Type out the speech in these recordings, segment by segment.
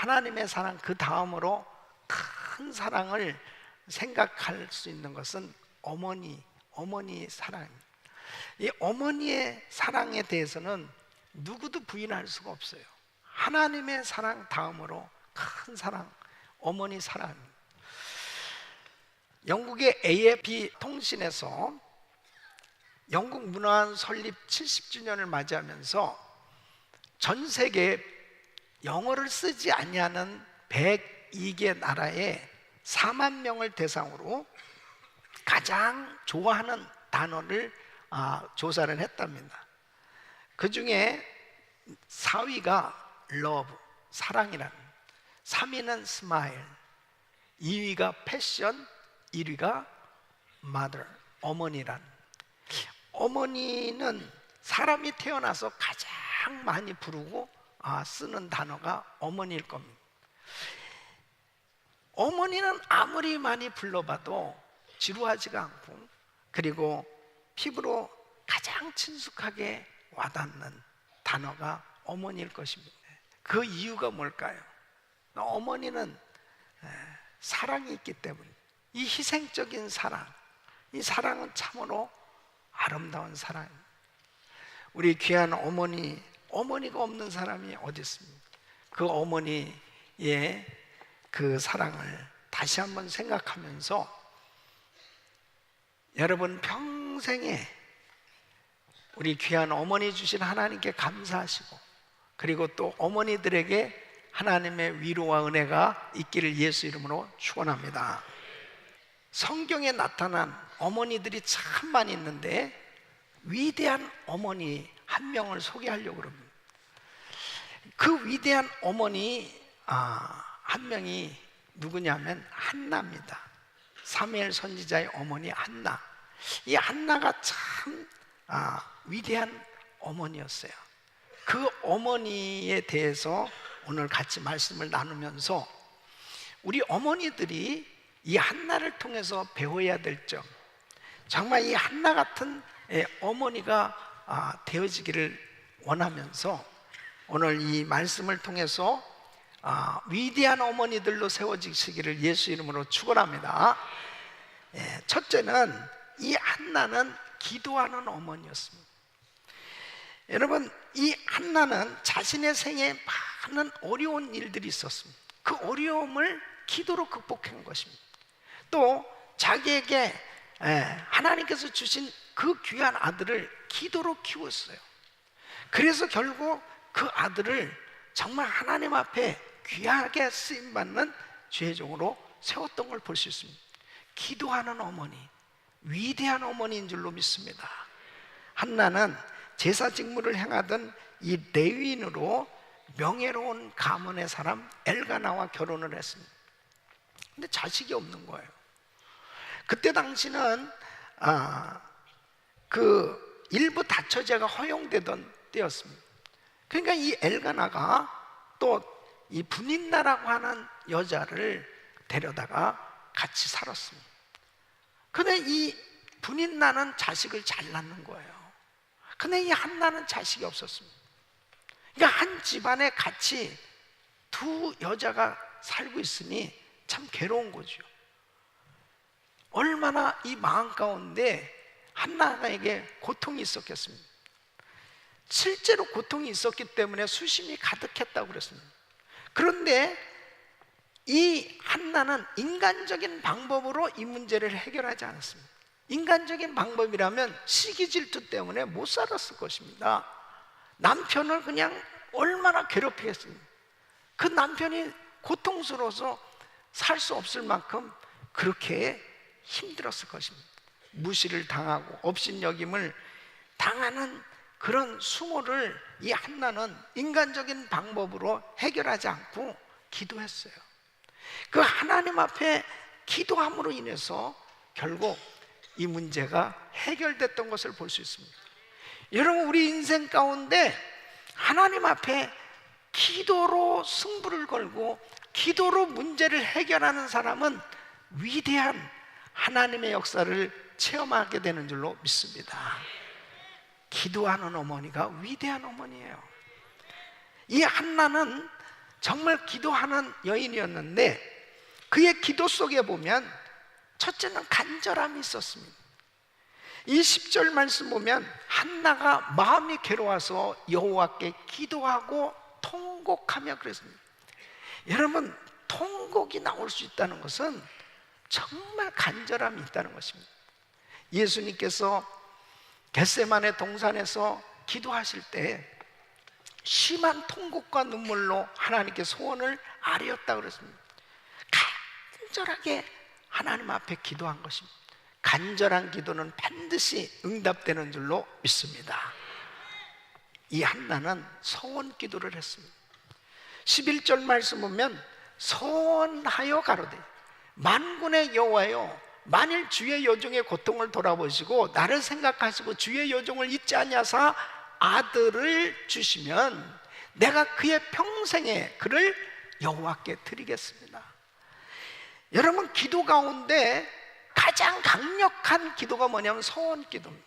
하나님의 사랑 그 다음으로 큰 사랑을 생각할 수 있는 것은 어머니의 사랑입니다. 이 어머니의 사랑에 대해서는 누구도 부인할 수가 없어요. 하나님의 사랑 다음으로 큰 사랑, 어머니 사랑입니다. 영국의 AFP 통신에서 영국 문화원 설립 70주년을 맞이하면서 전 세계 영어를 쓰지 아니하는 102개 나라에 4만 명을 대상으로 가장 좋아하는 단어를 조사를 했답니다. 그 중에 4위가 love, 사랑이라는, 3위는 smile, 2위가 passion, 1위가 mother, 어머니란. 어머니는 사람이 태어나서 가장 많이 부르고 쓰는 단어가 어머니일 겁니다. 어머니는 아무리 많이 불러봐도 지루하지가 않고, 그리고 피부로 가장 친숙하게 와닿는 단어가 어머니일 것입니다. 그 이유가 뭘까요? 어머니는 사랑이 있기 때문에, 이 희생적인 사랑, 이 사랑은 참으로 아름다운 사랑입니다. 우리 귀한 어머니가 없는 사람이 어디 있습니까? 그 어머니의 그 사랑을 다시 한번 생각하면서 여러분 평생에 우리 귀한 어머니 주신 하나님께 감사하시고, 그리고 또 어머니들에게 하나님의 위로와 은혜가 있기를 예수 이름으로 축원합니다. 성경에 나타난 어머니들이 참 많이 있는데 위대한 어머니 한 명을 소개하려고 합니다. 그 위대한 어머니 한 명이 누구냐면 한나입니다. 사무엘 선지자의 어머니 한나. 이 한나가 참 위대한 어머니였어요. 그 어머니에 대해서 오늘 같이 말씀을 나누면서 우리 어머니들이 이 한나를 통해서 배워야 될 점, 정말 이 한나 같은 어머니가 되어지기를 원하면서 오늘 이 말씀을 통해서 위대한 어머니들로 세워지시기를 예수 이름으로 축원합니다. 첫째는 이 한나는 기도하는 어머니였습니다. 여러분, 이 한나는 자신의 생에 많은 어려운 일들이 있었습니다. 그 어려움을 기도로 극복한 것입니다. 또 자기에게 하나님께서 주신 그 귀한 아들을 기도로 키웠어요. 그래서 결국 그 아들을 정말 하나님 앞에 귀하게 쓰임받는 죄종으로 세웠던 걸 볼 수 있습니다. 기도하는 어머니, 위대한 어머니인 줄로 믿습니다. 한나는 제사 직무를 행하던 이 레위인으로 명예로운 가문의 사람 엘가나와 결혼을 했습니다. 근데 자식이 없는 거예요. 그때 당시는 그 일부 다처제가 허용되던 때였습니다. 그러니까 이 엘가나가 또 이 분인나라고 하는 여자를 데려다가 같이 살았습니다. 근데 이 분인나는 자식을 잘 낳는 거예요. 근데 이 한나는 자식이 없었습니다. 그러니까 한 집안에 같이 두 여자가 살고 있으니 참 괴로운 거죠. 얼마나 이 마음 가운데 한나에게 고통이 있었겠습니까? 실제로 고통이 있었기 때문에 수심이 가득했다고 그랬습니다. 그런데 이 한나는 인간적인 방법으로 이 문제를 해결하지 않았습니다. 인간적인 방법이라면 시기 질투 때문에 못 살았을 것입니다. 남편을 그냥 얼마나 괴롭히겠습니까? 그 남편이 고통스러워서 살 수 없을 만큼 그렇게 힘들었을 것입니다. 무시를 당하고 업신여김을 당하는 그런 수모를 이 한나는 인간적인 방법으로 해결하지 않고 기도했어요. 그 하나님 앞에 기도함으로 인해서 결국 이 문제가 해결됐던 것을 볼 수 있습니다. 여러분, 우리 인생 가운데 하나님 앞에 기도로 승부를 걸고 기도로 문제를 해결하는 사람은 위대한 하나님의 역사를 체험하게 되는 줄로 믿습니다. 기도하는 어머니가 위대한 어머니예요. 이 한나는 정말 기도하는 여인이었는데 그의 기도 속에 보면 첫째는 간절함이 있었습니다. 이 10절 말씀 보면 한나가 마음이 괴로워서 여호와께 기도하고 통곡하며 그랬습니다. 여러분, 통곡이 나올 수 있다는 것은 정말 간절함이 있다는 것입니다. 예수님께서 겟세마네 동산에서 기도하실 때 심한 통곡과 눈물로 하나님께 소원을 아뢰었다고 그랬습니다. 간절하게 하나님 앞에 기도한 것입니다. 간절한 기도는 반드시 응답되는 줄로 믿습니다. 이 한나는 서원 기도를 했습니다. 11절 말씀 보면 서원하여 가로되 만군의 여호와여, 만일 주의 여종의 고통을 돌아보시고 나를 생각하시고 주의 여종을 잊지 아니하사 아들을 주시면 내가 그의 평생에 그를 여호와께 드리겠습니다. 여러분, 기도 가운데 가장 강력한 기도가 뭐냐면 서원 기도입니다.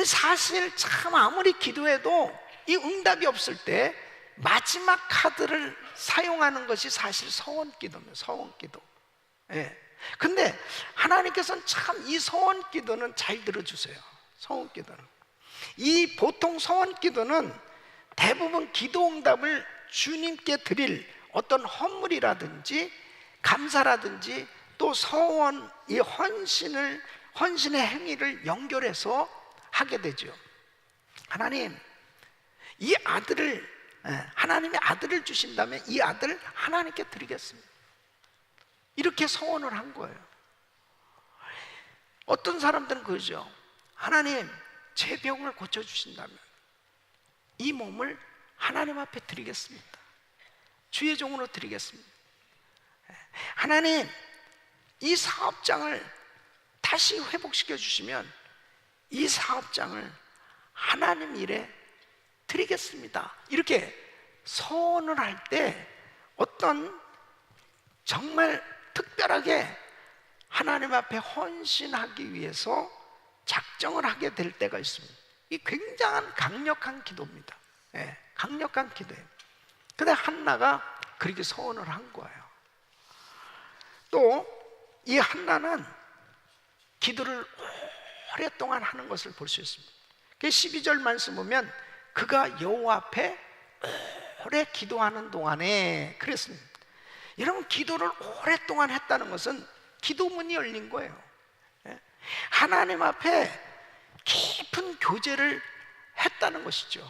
사실 참 아무리 기도해도 이 응답이 없을 때 마지막 카드를 사용하는 것이 사실 서원 기도입니다. 서원 기도. 예. 근데 하나님께서는 참 이 서원 기도는 잘 들어주세요. 서원 기도는. 이 보통 서원 기도는 대부분 기도 응답을 주님께 드릴 어떤 헌물이라든지 감사라든지 또 서원, 이 헌신의 행위를 연결해서 하게 되죠. 하나님, 이 아들을, 하나님의 아들을 주신다면 이 아들을 하나님께 드리겠습니다. 이렇게 서원을 한 거예요. 어떤 사람들은 그러죠. 하나님, 제 병을 고쳐주신다면 이 몸을 하나님 앞에 드리겠습니다. 주의 종으로 드리겠습니다. 하나님, 이 사업장을 다시 회복시켜 주시면 이 사업장을 하나님 일에 드리겠습니다. 이렇게 서원을 할 때 어떤 정말 특별하게 하나님 앞에 헌신하기 위해서 작정을 하게 될 때가 있습니다. 이 굉장한 강력한 기도입니다. 예, 강력한 기도예요. 근데 한나가 그렇게 서원을 한 거예요. 또 이 한나는 기도를 오랫동안 하는 것을 볼 수 있습니다. 12절 말씀 보면 그가 여호와 앞에 오래 기도하는 동안에 그랬습니다. 여러분, 기도를 오랫동안 했다는 것은 기도문이 열린 거예요. 하나님 앞에 깊은 교제를 했다는 것이죠.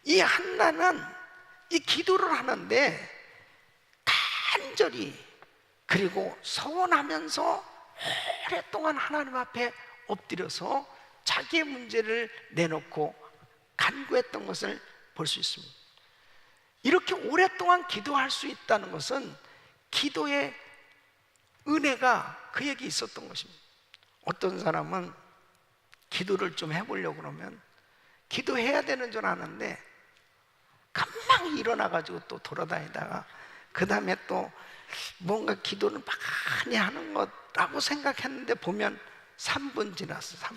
이 한나는 이 기도를 하는데 간절히 그리고 서원하면서 오랫동안 하나님 앞에 엎드려서 자기의 문제를 내놓고 간구했던 것을 볼 수 있습니다. 이렇게 오랫동안 기도할 수 있다는 것은 기도의 은혜가 그에게 있었던 것입니다. 어떤 사람은 기도를 좀 해보려고 그러면 기도해야 되는 줄 아는데 금방 일어나가지고 또 돌아다니다가 그 다음에 또 뭔가 기도를 많이 하는 거라고 생각했는데 보면 3분 지났어. 3분.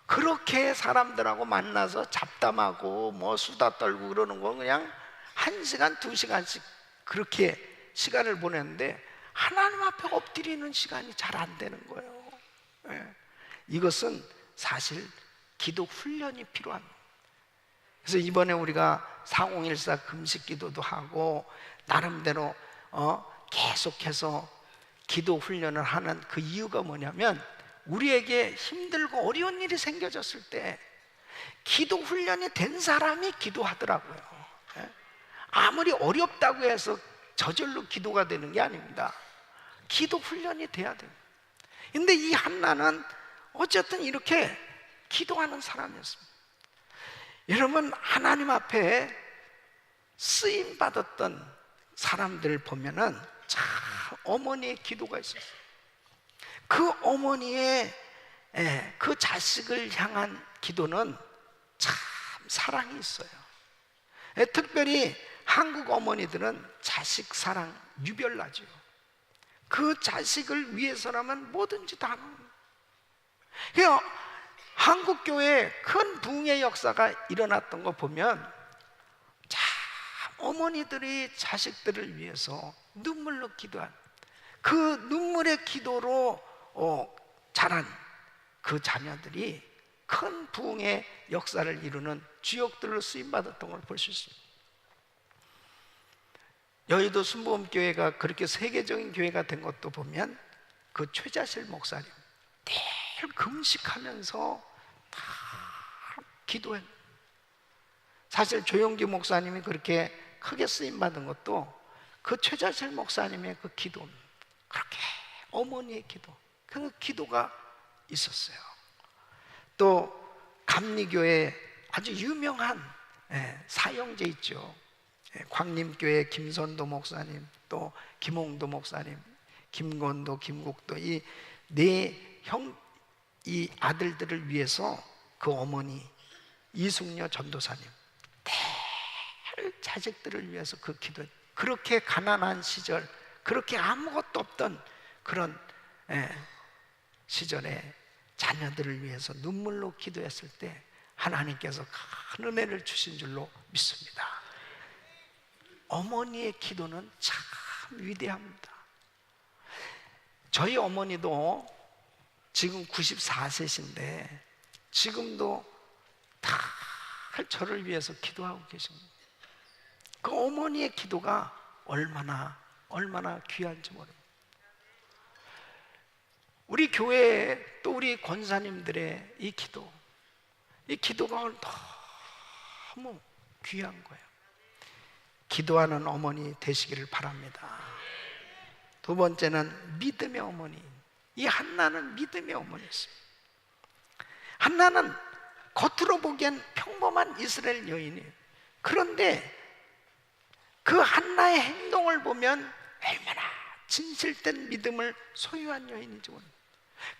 그렇게 사람들하고 만나서 잡담하고 뭐 수다 떨고 그러는 거 그냥 1시간, 2시간씩 그렇게 시간을 보냈는데 하나님 앞에 엎드리는 시간이 잘 안 되는 거예요. 예. 이것은 사실 기도 훈련이 필요한 거예요. 그래서 이번에 우리가 4014 금식 기도도 하고 나름대로 계속해서 기도 훈련을 하는 그 이유가 뭐냐면 우리에게 힘들고 어려운 일이 생겨졌을 때 기도 훈련이 된 사람이 기도하더라고요. 아무리 어렵다고 해서 저절로 기도가 되는 게 아닙니다. 기도 훈련이 돼야 돼요. 근데 이 한나는 어쨌든 이렇게 기도하는 사람이었습니다. 여러분, 하나님 앞에 쓰임 받았던 사람들을 보면은 참 어머니의 기도가 있었어요. 그 어머니의 그 자식을 향한 기도는 참 사랑이 있어요. 특별히 한국 어머니들은 자식 사랑 유별나죠. 그 자식을 위해서라면 뭐든지 다 하는 거예요. 그러니까 한국 교회에 큰 부흥의 역사가 일어났던 거 보면 참 어머니들이 자식들을 위해서 눈물로 기도한, 그 눈물의 기도로 자란 그 자녀들이 큰 부흥의 역사를 이루는 주역들로 쓰임받았던 걸 볼 수 있습니다. 여의도 순복음교회가 그렇게 세계적인 교회가 된 것도 보면 그 최자실 목사님 늘 금식하면서 다 기도해. 사실 조용기 목사님이 그렇게 크게 쓰임받은 것도 그 최자실 목사님의 그 기도, 그렇게 어머니의 기도, 그 기도가 있었어요. 또 감리교회 아주 유명한 사형제 있죠. 광림교회 김선도 목사님, 또 김홍도 목사님, 김건도, 김국도, 이 네 이 아들들을 위해서 그 어머니 이숙녀 전도사님 늘 자식들을 위해서 그 기도, 그렇게 가난한 시절, 그렇게 아무것도 없던 그런 시절에 자녀들을 위해서 눈물로 기도했을 때 하나님께서 큰 은혜를 주신 줄로 믿습니다. 어머니의 기도는 참 위대합니다. 저희 어머니도 지금 94세신데 지금도 다 저를 위해서 기도하고 계십니다. 그 어머니의 기도가 얼마나 귀한지 모릅니다. 우리 교회 또 우리 권사님들의 이 기도가 너무 귀한 거예요. 기도하는 어머니 되시기를 바랍니다. 두 번째는 믿음의 어머니. 이 한나는 믿음의 어머니였습니다. 한나는 겉으로 보기엔 평범한 이스라엘 여인이에요. 그런데 그 한나의 행동을 보면 얼마나 진실된 믿음을 소유한 여인인지 모릅니다.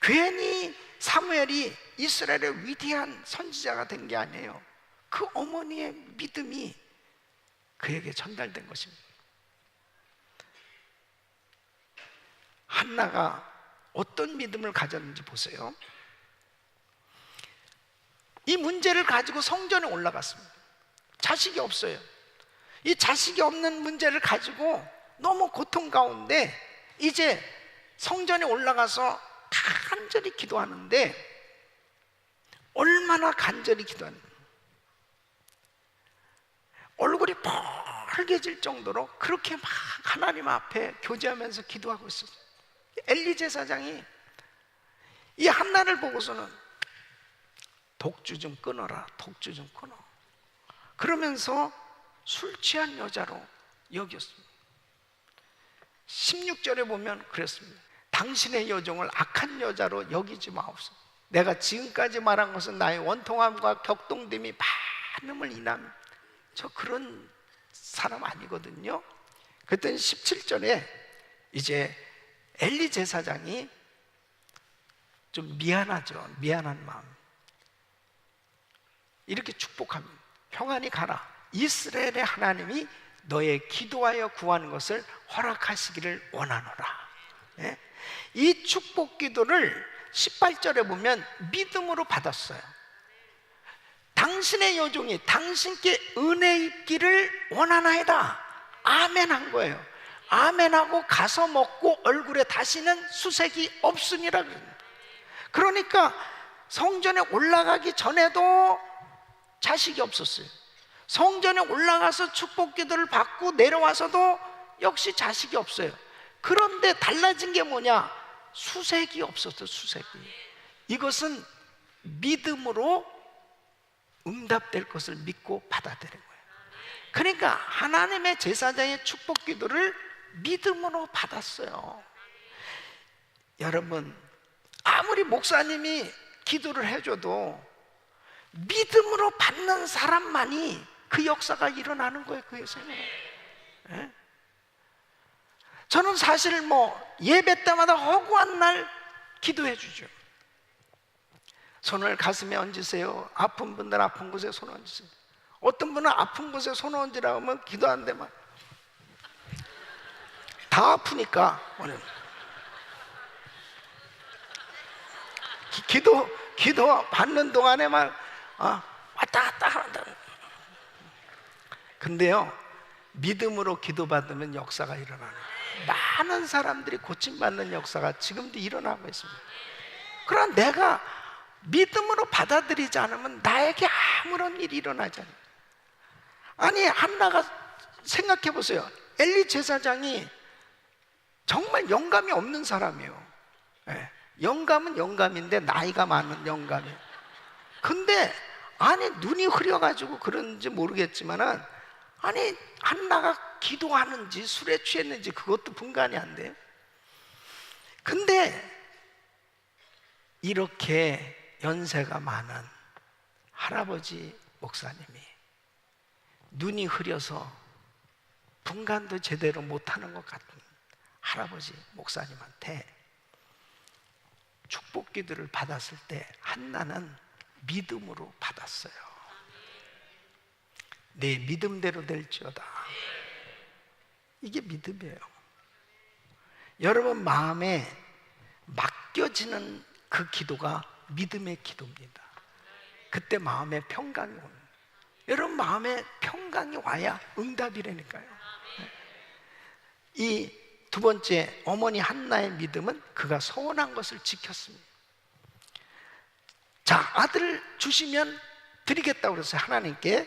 괜히 사무엘이 이스라엘의 위대한 선지자가 된 게 아니에요. 그 어머니의 믿음이 그에게 전달된 것입니다. 한나가 어떤 믿음을 가졌는지 보세요. 이 문제를 가지고 성전에 올라갔습니다. 자식이 없어요. 이 자식이 없는 문제를 가지고 너무 고통 가운데 이제 성전에 올라가서 간절히 기도하는데, 얼마나 간절히 기도하는가, 얼굴이 빨개질 정도로 그렇게 막 하나님 앞에 교제하면서 기도하고 있었어요. 엘리 제사장이 이 한나를 보고서는 독주 좀 끊어라, 독주 좀 끊어, 그러면서 술 취한 여자로 여겼습니다. 16절에 보면 그랬습니다. 당신의 여종을 악한 여자로 여기지 마옵소서. 내가 지금까지 말한 것은 나의 원통함과 격동됨이 많음을 인함. 저 그런 사람 아니거든요. 그랬더니 17절에 이제 엘리 제사장이 좀 미안하죠. 미안한 마음. 이렇게 축복합니다. 평안히 가라. 이스라엘의 하나님이 너의 기도하여 구하는 것을 허락하시기를 원하노라. 예? 이 축복 기도를 18절에 보면 믿음으로 받았어요. 당신의 여종이 당신께 은혜 있기를 원하나이다. 아멘 한 거예요. 아멘하고 가서 먹고 얼굴에 다시는 수색이 없으니라. 그러니까 성전에 올라가기 전에도 자식이 없었어요. 성전에 올라가서 축복 기도를 받고 내려와서도 역시 자식이 없어요. 그런데 달라진 게 뭐냐? 수색이 없었어요. 수색이. 이것은 믿음으로 응답될 것을 믿고 받아들인 거예요. 그러니까 하나님의 제사장의 축복 기도를 믿음으로 받았어요. 여러분, 아무리 목사님이 기도를 해줘도 믿음으로 받는 사람만이 그 역사가 일어나는 거예요. 그 역사는. 예? 저는 사실 예배 때마다 허구한 날 기도해 주죠. 손을 가슴에 얹으세요. 아픈 분들 아픈 곳에 손 얹으세요. 어떤 분은 아픈 곳에 손 얹으라고 하면 기도하는데 막 다 아프니까 기도 받는 동안에 막 왔다 갔다 한다. 근데요, 믿음으로 기도받으면 역사가 일어나는 거예요. 많은 사람들이 고침받는 역사가 지금도 일어나고 있습니다. 그러나 내가 믿음으로 받아들이지 않으면 나에게 아무런 일이 일어나지 않아요. 아니, 한나가 생각해 보세요. 엘리 제사장이 정말 영감이 없는 사람이에요. 영감은 영감인데 나이가 많은 영감이에요. 근데 아니, 눈이 흐려가지고 그런지 모르겠지만은, 아니, 한나가 기도하는지 술에 취했는지 그것도 분간이 안 돼요. 근데 이렇게 연세가 많은 할아버지 목사님이 눈이 흐려서 분간도 제대로 못하는 것 같은 할아버지 목사님한테 축복 기도를 받았을 때 한나는 믿음으로 받았어요. 내 믿음대로 될지어다. 이게 믿음이에요. 여러분 마음에 맡겨지는 그 기도가 믿음의 기도입니다. 그때 마음에 평강이 오는 거예요. 여러분 마음에 평강이 와야 응답이라니까요. 이 두 번째, 어머니 한나의 믿음은 그가 소원한 것을 지켰습니다. 자, 아들을 주시면 드리겠다고 그랬어요, 하나님께.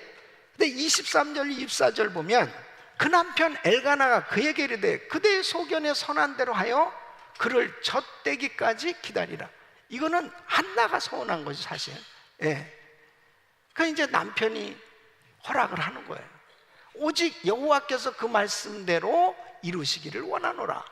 근데 23절, 24절 보면 그 남편 엘가나가 그에게 이르되 그대의 소견에 선한 대로 하여 그를 젖대기까지 기다리라. 이거는 한나가 소원한 거지, 사실. 그 이제 남편이 허락을 하는 거예요. 오직 여호와께서 그 말씀대로 이루시기를 원하노라.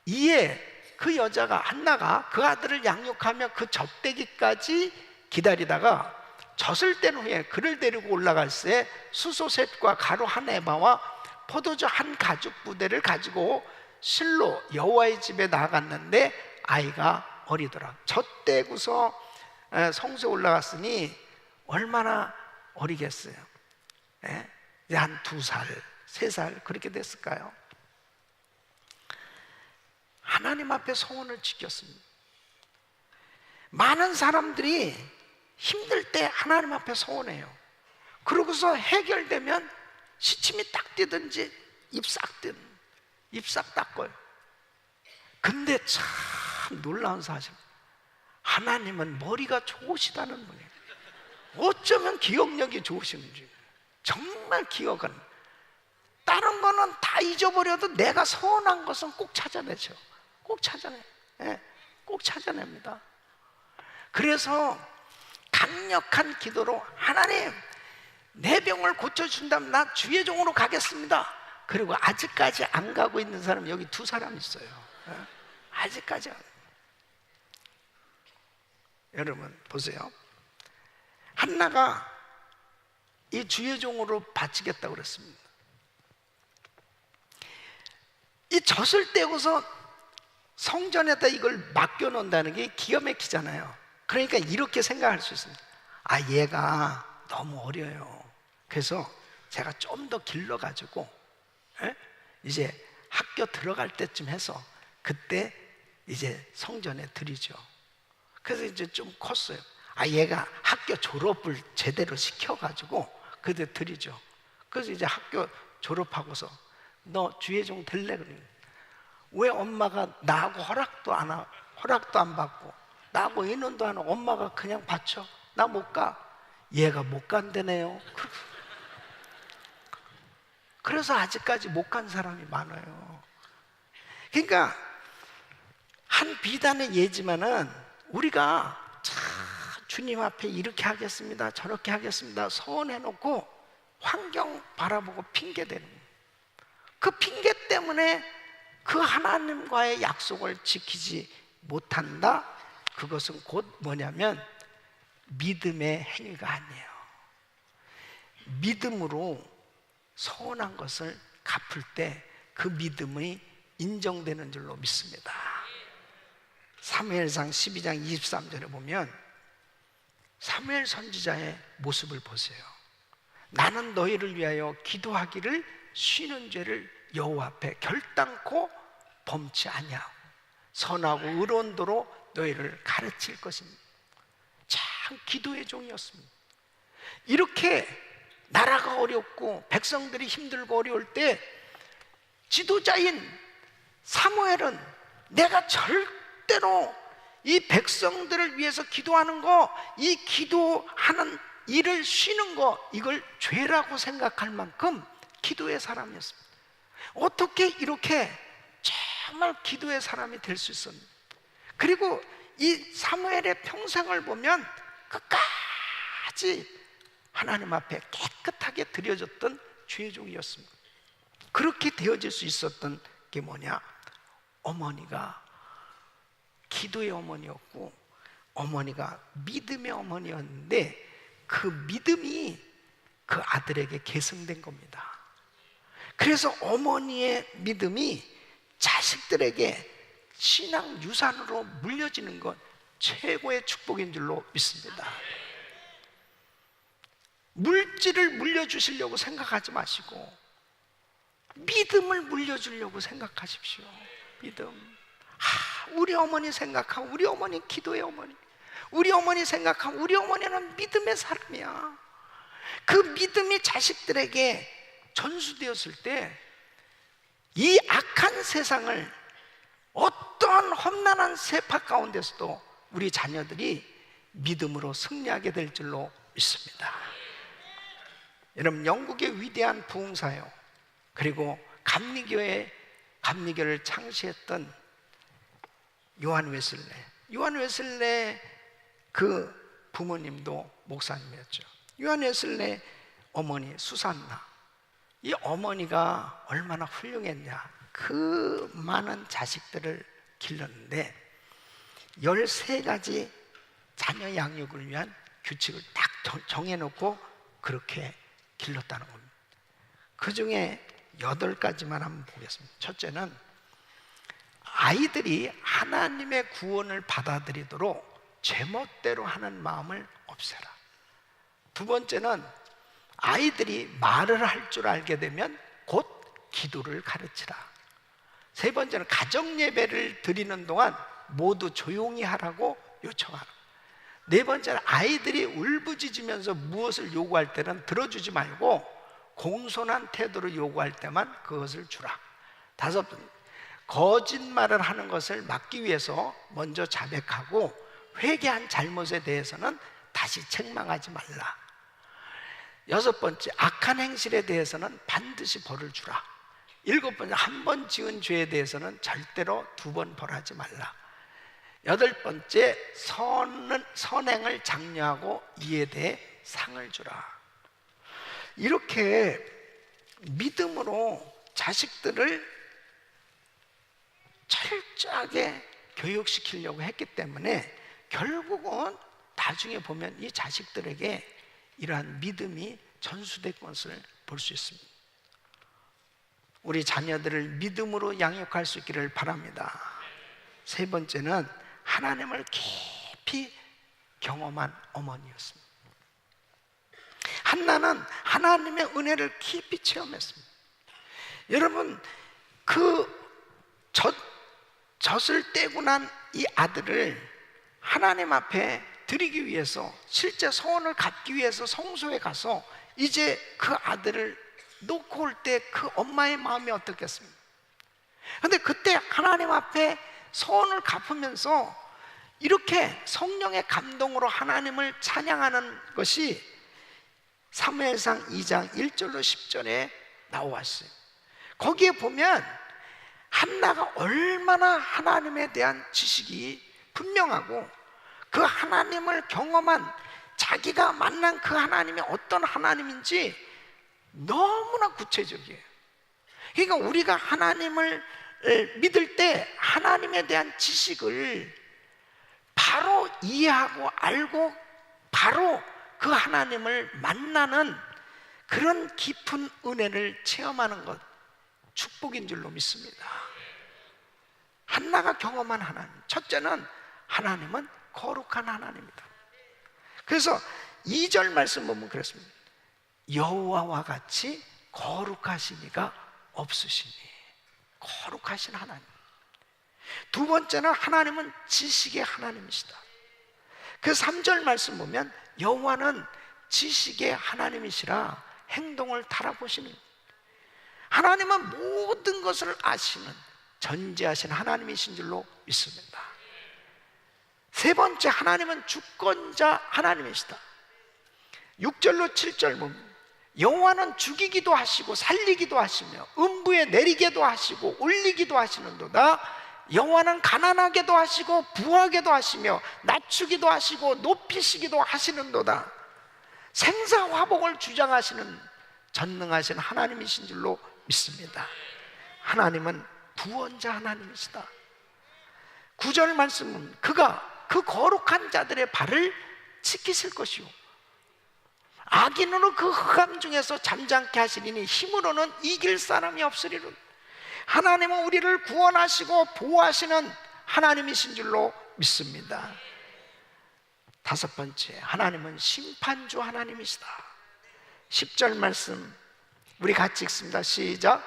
이에 그 여자가, 한나가 그 아들을 양육하며 그 젖대기까지 기다리다가 젖을 뗀 후에 그를 데리고 올라갈새 수소셋과 가루 한 에바와 포도주 한 가죽 부대를 가지고 실로 여호와의 집에 나아갔는데 아이가 어리더라. 젖대고서 성소에 올라갔으니 얼마나 어리겠어요? 이제 한 2살, 3살 그렇게 됐을까요? 하나님 앞에 소원을 지켰습니다. 많은 사람들이 힘들 때 하나님 앞에 소원해요. 그러고서 해결되면 시침이 딱 뛰든지 입 싹 닦아요. 근데 참 놀라운 사실, 하나님은 머리가 좋으시다는 분이에요. 어쩌면 기억력이 좋으신지 정말 기억은, 다른 거는 다 잊어버려도 내가 소원한 것은 꼭 찾아내죠. 꼭 찾아내요. 꼭 찾아냅니다. 그래서 강력한 기도로 하나님, 내 병을 고쳐준다면 나 주의 종으로 가겠습니다. 그리고 아직까지 안 가고 있는 사람 여기 2사람 있어요. 아직까지 안. 여러분 보세요. 한나가 이 주의 종으로 바치겠다고 그랬습니다. 이 젖을 떼고서 성전에다 이걸 맡겨놓는다는 게 기가 막히잖아요. 그러니까 이렇게 생각할 수 있습니다. 아, 얘가 너무 어려요. 그래서 제가 좀 더 길러가지고 이제 학교 들어갈 때쯤 해서 그때 이제 성전에 드리죠. 그래서 이제 좀 컸어요. 아, 얘가 학교 졸업을 제대로 시켜가지고 그때 드리죠. 그래서 이제 학교 졸업하고서 너 주의 종 될래? 그러니 왜 엄마가 나하고 허락도 안 받고 나하고 인원도 안 하고 엄마가 그냥 바쳐? 나 못 가. 얘가 못 간다네요. 그래서 아직까지 못 간 사람이 많아요. 그러니까 한 비단의 예지만은 우리가 참 주님 앞에 이렇게 하겠습니다, 저렇게 하겠습니다 소원해놓고 환경 바라보고 핑계대는 거예요. 그 핑계 때문에 그 하나님과의 약속을 지키지 못한다. 그것은 곧 뭐냐면 믿음의 행위가 아니에요. 믿음으로 소원한 것을 갚을 때 그 믿음이 인정되는 줄로 믿습니다. 사무엘상 12장 23절에 보면 사무엘 선지자의 모습을 보세요. 나는 너희를 위하여 기도하기를 쉬는 죄를 여호와 앞에 결단코 범치 아니하고 선하고 의로운 도로 너희를 가르칠 것입니다. 참 기도의 종이었습니다. 이렇게 나라가 어렵고 백성들이 힘들고 어려울 때 지도자인 사무엘은 내가 절대로 이 백성들을 위해서 기도하는 거, 이 기도하는 일을 쉬는 거, 이걸 죄라고 생각할 만큼 기도의 사람이었습니다. 어떻게 이렇게 정말 기도의 사람이 될 수 있었는지. 그리고 이 사무엘의 평생을 보면 끝까지 하나님 앞에 깨끗하게 드려졌던 죄종이었습니다. 그렇게 되어질 수 있었던 게 뭐냐? 어머니가 기도의 어머니였고, 어머니가 믿음의 어머니였는데 그 믿음이 그 아들에게 계승된 겁니다. 그래서 어머니의 믿음이 자식들에게 신앙 유산으로 물려지는 건 최고의 축복인 줄로 믿습니다. 물질을 물려주시려고 생각하지 마시고 믿음을 물려주려고 생각하십시오. 믿음. 우리 어머니 생각하고, 우리 어머니 기도의 어머니, 우리 어머니 생각하고, 우리 어머니는 믿음의 사람이야. 그 믿음이 자식들에게 전수되었을 때 이 악한 세상을 어떠한 험난한 세파 가운데서도 우리 자녀들이 믿음으로 승리하게 될 줄로 믿습니다. 여러분, 영국의 위대한 부흥사요, 그리고 감리교를 창시했던 요한 웨슬레 그 부모님도 목사님이었죠. 요한 웨슬레 어머니 수산나, 이 어머니가 얼마나 훌륭했냐. 그 많은 자식들을 길렀는데 13가지 자녀 양육을 위한 규칙을 딱 정해놓고 그렇게 길렀다는 겁니다. 그 중에 8가지만 한번 보겠습니다. 첫째는 아이들이 하나님의 구원을 받아들이도록 제멋대로 하는 마음을 없애라. 두 번째는 아이들이 말을 할 줄 알게 되면 곧 기도를 가르치라. 세 번째는 가정 예배를 드리는 동안 모두 조용히 하라고 요청하라. 네 번째는 아이들이 울부짖으면서 무엇을 요구할 때는 들어주지 말고 공손한 태도로 요구할 때만 그것을 주라. 다섯 번째, 거짓말을 하는 것을 막기 위해서 먼저 자백하고 회개한 잘못에 대해서는 다시 책망하지 말라. 여섯 번째, 악한 행실에 대해서는 반드시 벌을 주라. 일곱 번째, 한 번 지은 죄에 대해서는 절대로 2번 벌하지 말라. 여덟 번째, 선행을 장려하고 이에 대해 상을 주라. 이렇게 믿음으로 자식들을 철저하게 교육시키려고 했기 때문에 결국은 나중에 보면 이 자식들에게 이러한 믿음이 전수된 것을 볼 수 있습니다. 우리 자녀들을 믿음으로 양육할 수 있기를 바랍니다. 세 번째는 하나님을 깊이 경험한 어머니였습니다. 한나는 하나님의 은혜를 깊이 체험했습니다. 여러분, 젖을 떼고 난 이 아들을 하나님 앞에 드리기 위해서, 실제 소원을 갚기 위해서 성소에 가서 이제 그 아들을 놓고 올 때 그 엄마의 마음이 어떻겠습니까? 그런데 그때 하나님 앞에 소원을 갚으면서 이렇게 성령의 감동으로 하나님을 찬양하는 것이 사무엘상 2장 1절로 10절에 나와있어요. 거기에 보면 한나가 얼마나 하나님에 대한 지식이 분명하고 그 하나님을 경험한, 자기가 만난 그 하나님이 어떤 하나님인지 너무나 구체적이에요. 그러니까 우리가 하나님을 믿을 때 하나님에 대한 지식을 바로 이해하고 알고 바로 그 하나님을 만나는 그런 깊은 은혜를 체험하는 것, 축복인 줄로 믿습니다. 한나가 경험한 하나님, 첫째는 하나님은 거룩한 하나님이다. 그래서 2절 말씀 보면 그렇습니다. 여호와와 같이 거룩하신 이가 없으시니. 거룩하신 하나님. 두 번째는 하나님은 지식의 하나님이시다. 그 3절 말씀 보면 여호와는 지식의 하나님이시라 행동을 달아보시는, 하나님은 모든 것을 아시는 전지하신 하나님이신 줄로 믿습니다. 세 번째, 하나님은 주권자 하나님이시다. 6절로 7절 보면 여호와는 죽이기도 하시고 살리기도 하시며 음부에 내리게도 하시고 올리기도 하시는도다. 여호와는 가난하게도 하시고 부하게도 하시며 낮추기도 하시고 높이시기도 하시는도다. 생사화복을 주장하시는 전능하신 하나님이신 줄로 믿습니다. 하나님은 구원자 하나님이시다. 9절 말씀은 그가 그 거룩한 자들의 발을 지키실 것이요 악인으로 그 흑암 중에서 잠잠케 하시리니 힘으로는 이길 사람이 없으리로다. 하나님은 우리를 구원하시고 보호하시는 하나님이신 줄로 믿습니다. 다섯 번째, 하나님은 심판주 하나님이시다. 10절 말씀 우리 같이 읽습니다. 시작.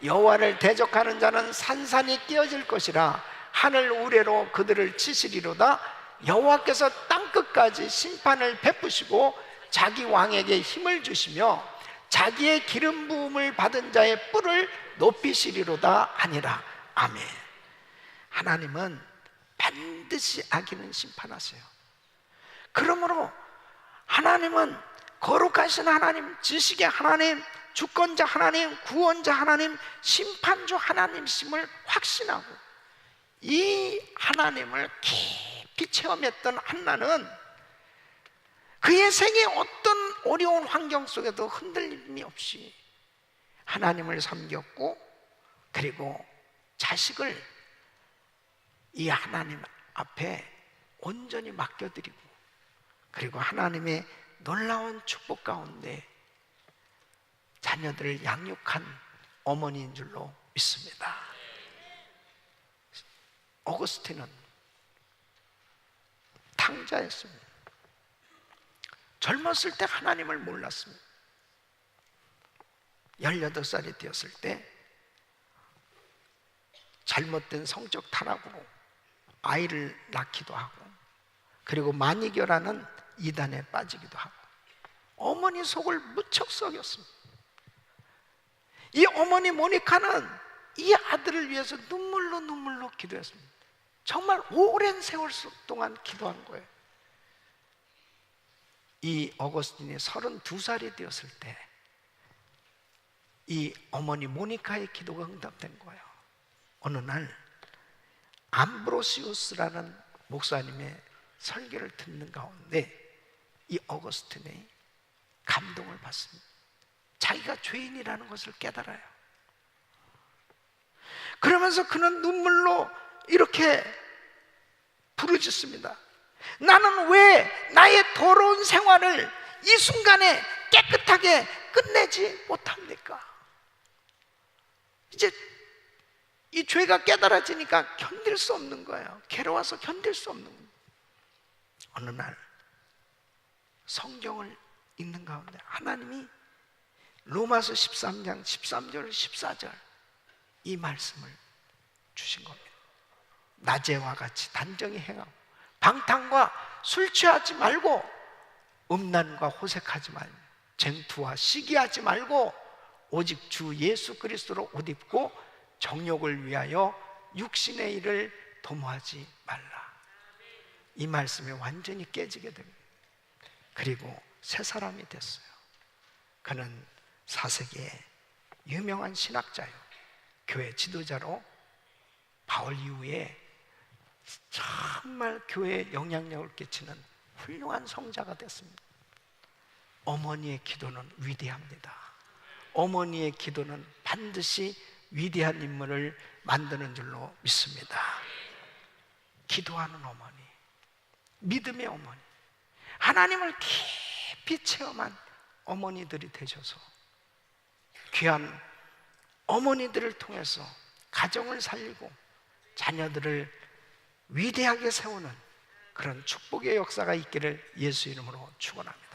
여호와를 대적하는 자는 산산이 깨어질 것이라 하늘 우레로 그들을 치시리로다. 여호와께서 땅끝까지 심판을 베푸시고 자기 왕에게 힘을 주시며 자기의 기름 부음을 받은 자의 뿔을 높이시리로다 하니라. 아멘. 하나님은 반드시 악인은 심판하세요. 그러므로 하나님은 거룩하신 하나님, 지식의 하나님, 주권자 하나님, 구원자 하나님, 심판주 하나님이심을 확신하고 이 하나님을 깊이 체험했던 한나는 그의 생에 어떤 어려운 환경 속에도 흔들림이 없이 하나님을 섬겼고, 그리고 자식을 이 하나님 앞에 온전히 맡겨드리고, 그리고 하나님의 놀라운 축복 가운데 자녀들을 양육한 어머니인 줄로 믿습니다. 어거스틴은 탕자였습니다. 젊었을 때 하나님을 몰랐습니다. 18살이 되었을 때 잘못된 성적 타락으로 아이를 낳기도 하고, 그리고 마니교라는 이단에 빠지기도 하고 어머니 속을 무척 썩였습니다. 이 어머니 모니카는 이 아들을 위해서 눈물로 기도했습니다. 정말 오랜 세월 동안 기도한 거예요. 이 어거스틴이 32살이 되었을 때 이 어머니 모니카의 기도가 응답된 거예요. 어느 날 암브로시우스라는 목사님의 설교를 듣는 가운데 이 어거스틴이 감동을 받습니다. 자기가 죄인이라는 것을 깨달아요. 그러면서 그는 눈물로 이렇게 부르짖습니다. 나는 왜 나의 더러운 생활을 이 순간에 깨끗하게 끝내지 못합니까? 이제 이 죄가 깨달아지니까 견딜 수 없는 거예요. 괴로워서 견딜 수 없는 거예요. 어느 날 성경을 읽는 가운데 하나님이 로마서 13장 13절 14절 이 말씀을 주신 겁니다. 낮에와 같이 단정히 행하고 방탕과 술 취하지 말고 음란과 호색하지 말고 쟁투와 시기하지 말고 오직 주 예수 그리스도로 옷 입고 정욕을 위하여 육신의 일을 도모하지 말라. 이 말씀에 완전히 깨지게 됩니다. 그리고 새 사람이 됐어요. 그는 4세기의 유명한 신학자요, 교회 지도자로 바울 이후에 정말 교회에 영향력을 끼치는 훌륭한 성자가 됐습니다. 어머니의 기도는 위대합니다. 어머니의 기도는 반드시 위대한 인물을 만드는 줄로 믿습니다. 기도하는 어머니, 믿음의 어머니, 하나님을 깊이 체험한 어머니들이 되셔서 귀한 어머니들을 통해서 가정을 살리고 자녀들을 위대하게 세우는 그런 축복의 역사가 있기를 예수 이름으로 축원합니다.